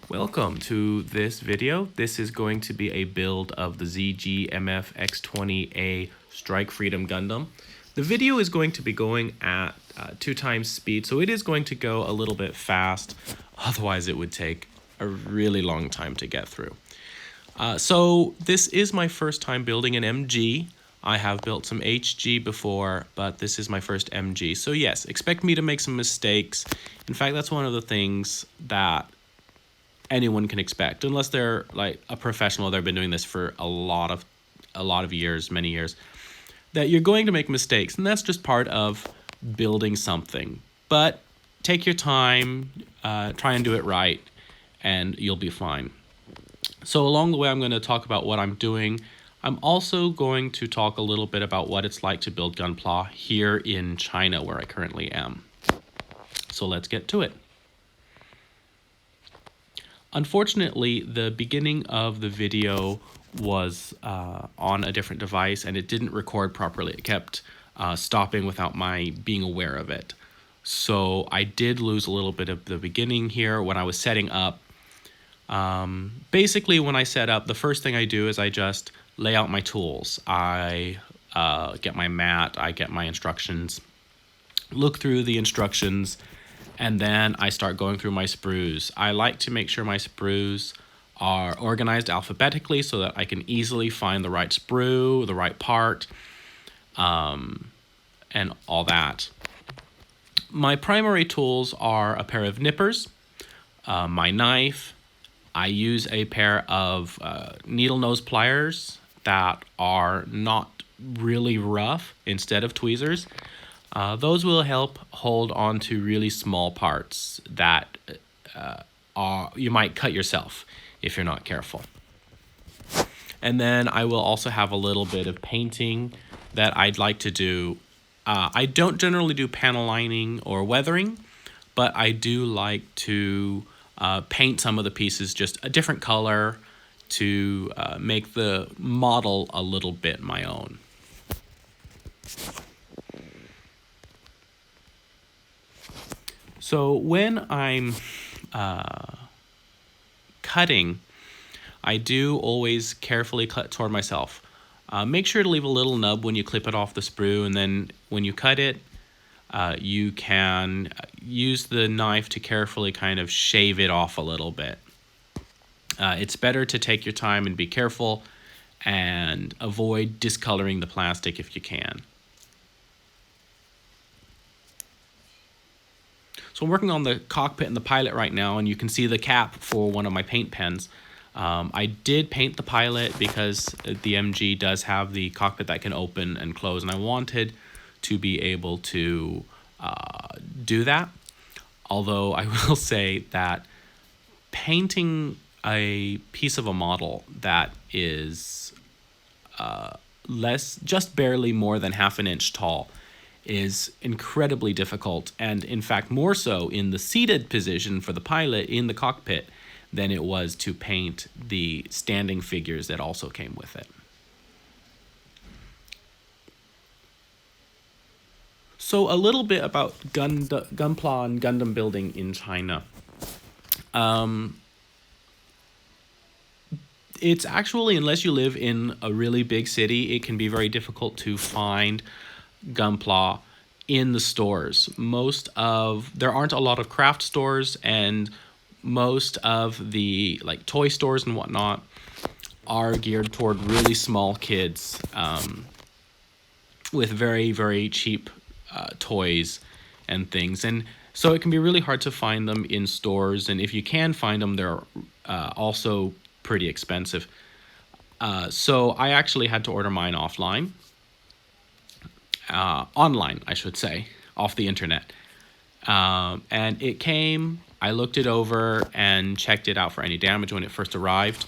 Welcome to this video. This is going to be a build of the ZG-MF X20A Strike Freedom Gundam. The video is going to be going at 2 times speed, so it is going to go a little bit fast. Otherwise, it would take a really long time to get through. So this is my first time building an MG. I have built some HG before, but this is my first MG. So yes, expect me to make some mistakes. In fact, that's one of the things that anyone can expect, unless they're like a professional. They've been doing this for a lot of years, many years, that you're going to make mistakes, and that's just part of building something. But take your time, try and do it right, and you'll be fine. So along the way, I'm going to talk about what I'm doing. I'm also going to talk a little bit about what it's like to build Gunpla here in China, where I currently am. So let's get to it. Unfortunately, the beginning of the video was on a different device, and it didn't record properly. It kept stopping without my being aware of it. So I did lose a little bit of the beginning here when I was setting up. Basically, when I set up, the first thing I do is I just lay out my tools. I get my mat, I get my instructions, look through the instructions, and then I start going through my sprues. I like to make sure my sprues are organized alphabetically so that I can easily find the right sprue, the right part, and all that. My primary tools are a pair of nippers, my knife. I use a pair of needle nose pliers that are not really rough instead of tweezers. Those will help hold on to really small parts that you might cut yourself if you're not careful. And then I will also have a little bit of painting that I'd like to do. I don't generally do panel lining or weathering, but I do like to paint some of the pieces just a different color to make the model a little bit my own. So when I'm cutting, I do always carefully cut toward myself. Make sure to leave a little nub when you clip it off the sprue, and then when you cut it, you can use the knife to carefully kind of shave it off a little bit. It's better to take your time and be careful and avoid discoloring the plastic if you can. So I'm working on the cockpit and the pilot right now, and you can see the cap for one of my paint pens. I did paint the pilot because the MG does have the cockpit that can open and close, and I wanted to be able to do that. Although I will say that painting a piece of a model that is just barely more than ½ an inch tall is incredibly difficult, and in fact more so in the seated position for the pilot in the cockpit than it was to paint the standing figures that also came with it. So a little bit about Gunpla and Gundam building in China. It's actually, unless you live in a really big city, it can be very difficult to find Gunpla in the stores. There aren't a lot of craft stores, and most of the like toy stores and whatnot are geared toward really small kids with very, very cheap toys and things. And so it can be really hard to find them in stores, and if you can find them, they're also pretty expensive. So I actually had to order mine offline. Online, I should say, off the internet. And it came, I looked it over and checked it out for any damage when it first arrived,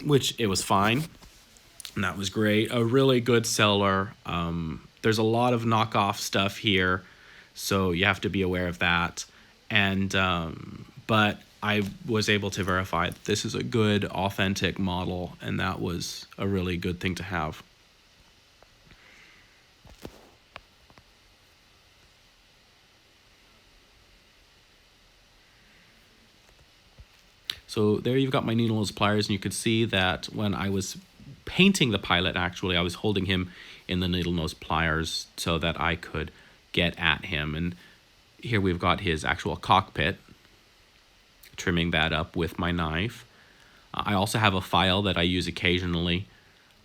which it was fine, and that was great. A really good seller. There's a lot of knockoff stuff here, so you have to be aware of that. And but I was able to verify that this is a good, authentic model, and that was a really good thing to have. So there you've got my needle nose pliers, and you could see that when I was painting the pilot, actually, I was holding him in the needle nose pliers so that I could get at him. And here we've got his actual cockpit, trimming that up with my knife. I also have a file that I use occasionally,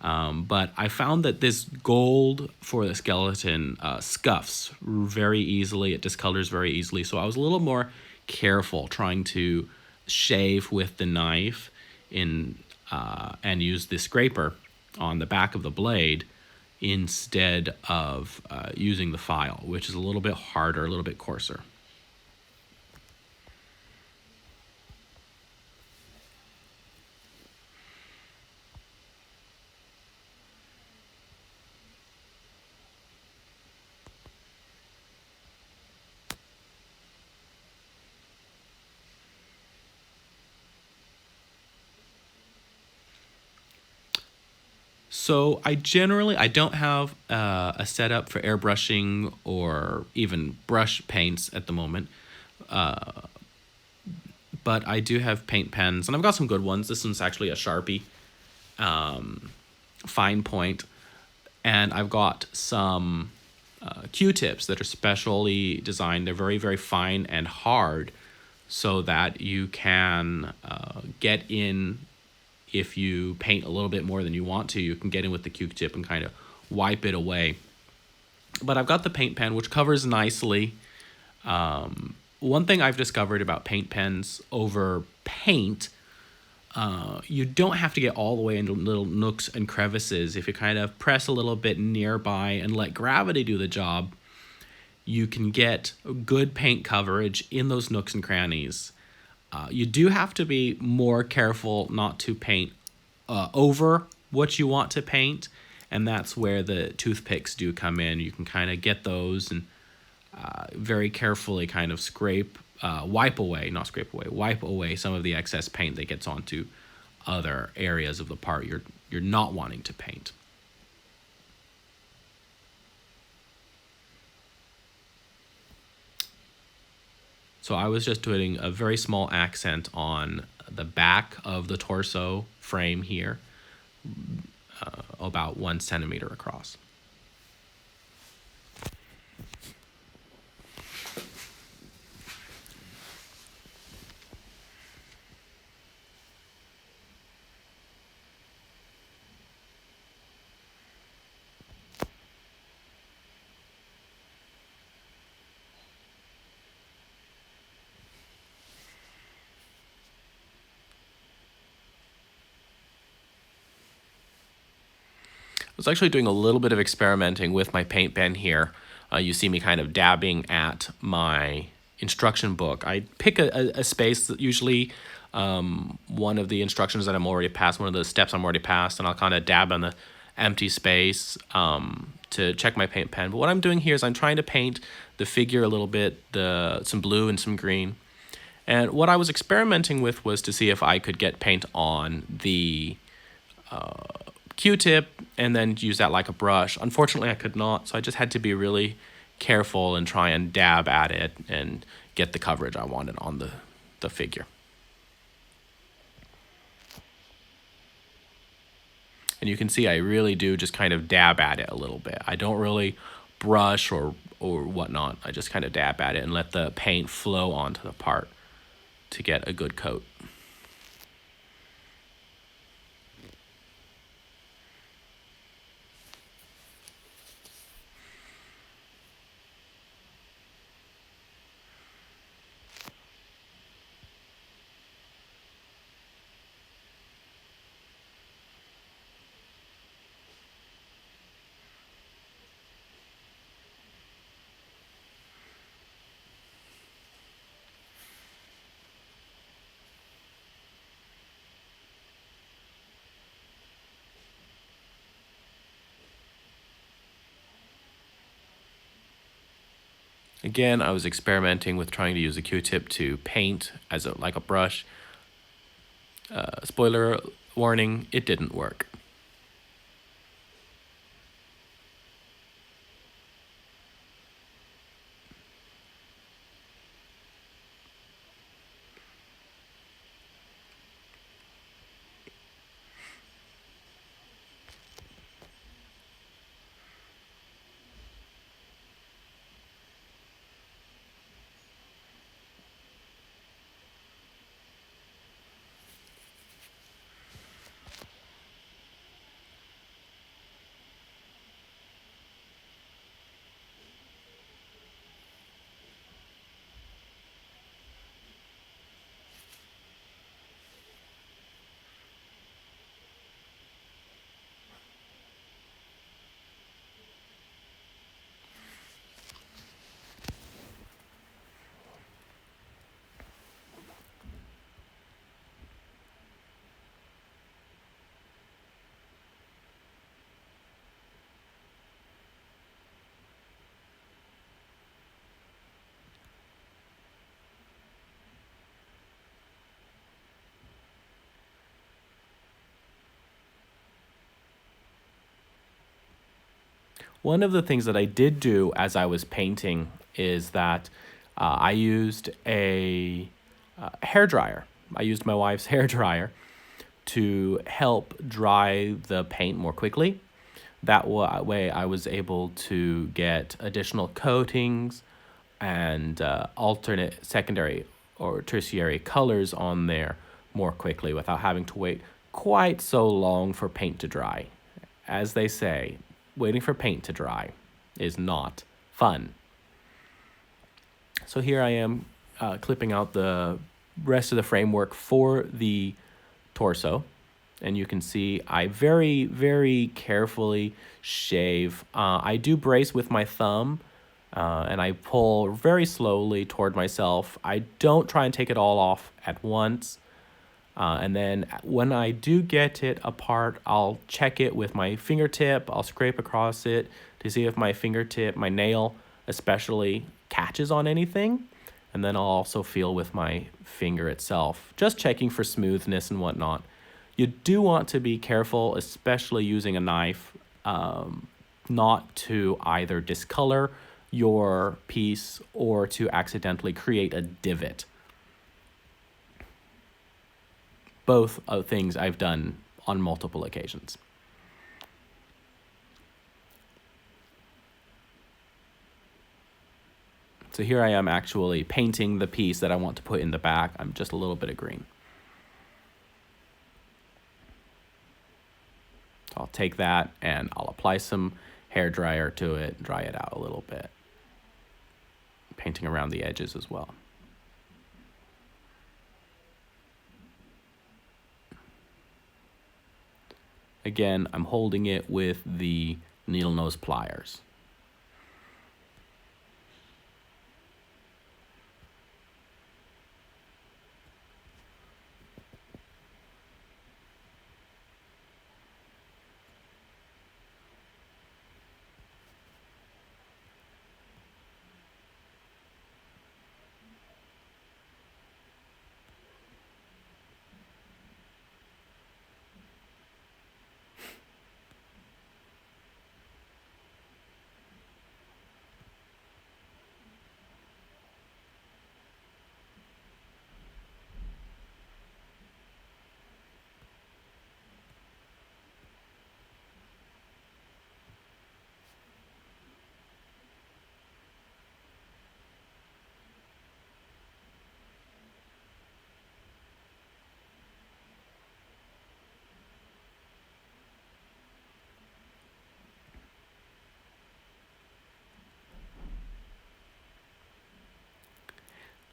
but I found that this gold for the skeleton scuffs very easily. It discolors very easily, so I was a little more careful trying to shave with the knife and use the scraper on the back of the blade instead of using the file, which is a little bit harder, a little bit coarser. So I don't have a setup for airbrushing or even brush paints at the moment, but I do have paint pens, and I've got some good ones. This one's actually a Sharpie fine point, and I've got some Q-tips that are specially designed. They're very, very fine and hard so that you can get in. If you paint a little bit more than you want to, you can get in with the Q-tip and kind of wipe it away. But I've got the paint pen, which covers nicely. One thing I've discovered about paint pens over paint, you don't have to get all the way into little nooks and crevices. If you kind of press a little bit nearby and let gravity do the job, you can get good paint coverage in those nooks and crannies. You do have to be more careful not to paint over what you want to paint, and that's where the toothpicks do come in. You can kind of get those and very carefully kind of wipe away some of the excess paint that gets onto other areas of the part you're not wanting to paint. So I was just doing a very small accent on the back of the torso frame here, about 1 centimeter across. I was actually doing a little bit of experimenting with my paint pen here. You see me kind of dabbing at my instruction book. I pick a space that usually one of the instructions that I'm already past, one of the steps I'm already past, and I'll kind of dab on the empty space to check my paint pen. But what I'm doing here is I'm trying to paint the figure a little bit, some blue and some green. And what I was experimenting with was to see if I could get paint on the Q-tip and then use that like a brush. Unfortunately, I could not, so I just had to be really careful and try and dab at it and get the coverage I wanted on the figure. And you can see I really do just kind of dab at it a little bit. I don't really brush or whatnot. I just kind of dab at it and let the paint flow onto the part to get a good coat. Again, I was experimenting with trying to use a Q-tip to paint like a brush. Spoiler warning, it didn't work. One of the things that I did do as I was painting is that I used a hair dryer. I used my wife's hair dryer to help dry the paint more quickly. That way I was able to get additional coatings and alternate secondary or tertiary colors on there more quickly without having to wait quite so long for paint to dry. As they say, waiting for paint to dry is not fun. So here I am clipping out the rest of the framework for the torso. And you can see I very, very carefully shave. I do brace with my thumb, and I pull very slowly toward myself. I don't try and take it all off at once. And then when I do get it apart, I'll check it with my fingertip. I'll scrape across it to see if my fingertip, my nail especially, catches on anything. And then I'll also feel with my finger itself, just checking for smoothness and whatnot. You do want to be careful, especially using a knife, not to either discolor your piece or to accidentally create a divot. Both of things I've done on multiple occasions. So here I am actually painting the piece that I want to put in the back. I'm just a little bit of green. So I'll take that and I'll apply some hair dryer to it, dry it out a little bit. Painting around the edges as well. Again, I'm holding it with the needle nose pliers.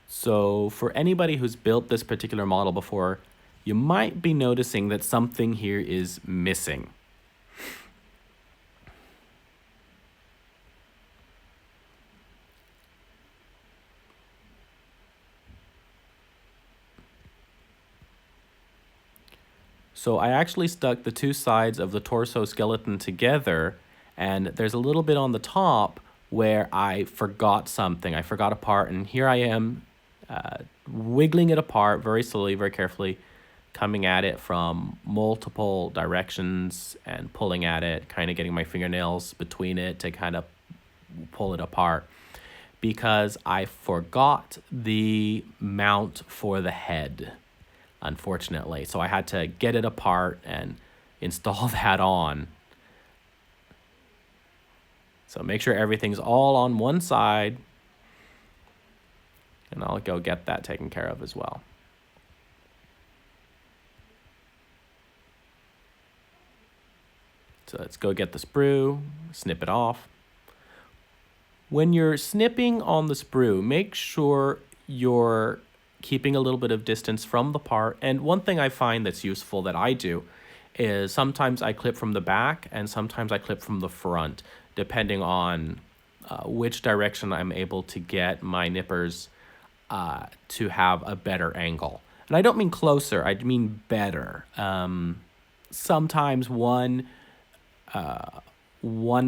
So for anybody who's built this particular model before, you might be noticing that something here is missing. So I actually stuck the two sides of the torso skeleton together, and there's a little bit on the top where I forgot something. I forgot a part, and here I am wiggling it apart very slowly, very carefully, coming at it from multiple directions and pulling at it, kind of getting my fingernails between it to kind of pull it apart, because I forgot the mount for the head, unfortunately. So I had to get it apart and install that on. So make sure everything's all on one side, and I'll go get that taken care of as well. So let's go get the sprue, snip it off. When you're snipping on the sprue, make sure you're keeping a little bit of distance from the part. And one thing I find that's useful that I do is sometimes I clip from the back and sometimes I clip from the front, depending on which direction I'm able to get my nippers to have a better angle. And I don't mean closer, I mean better. Sometimes one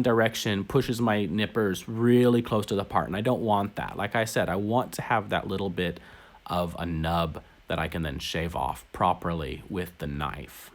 direction pushes my nippers really close to the part, and I don't want that. Like I said, I want to have that little bit of a nub that I can then shave off properly with the knife.